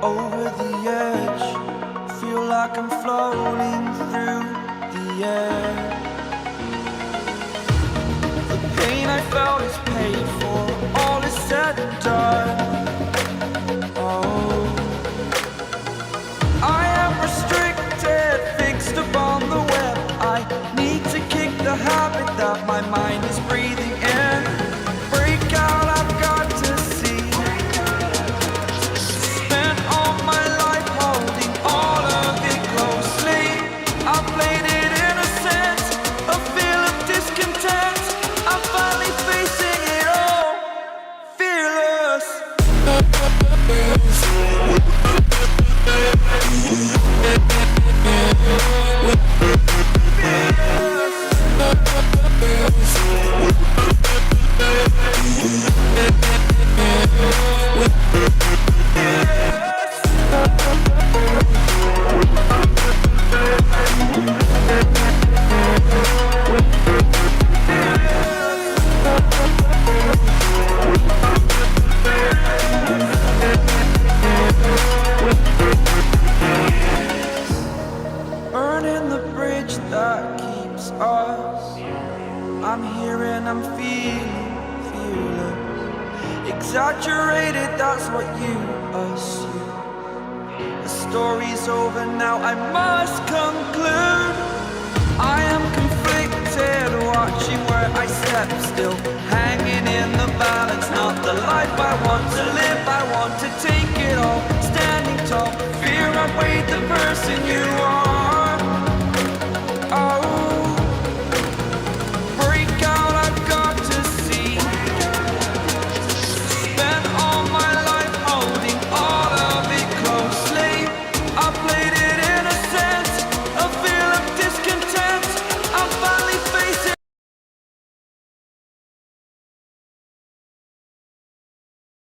Over the edge, feel like I'm floating through the air. The pain I felt is paid for, all is said and done. Oh, I am restricted, fixed upon the web. I need to kick the habit that my mind is breathing in. Break out, I've got to see. Spent all my life holding all of it closely. I played it innocent, a feel of discontent. I'm finally facing it all, fearless. Burning the bridge that keeps us. I'm here and I'm feeling fearless. Exaggerated, that's what you assume. The story's over now, I must conclude. I am conflicted, watching where I step still, hanging in the balance. Not the life I want to live, I want to take it all. Standing tall, fear I weighed the person you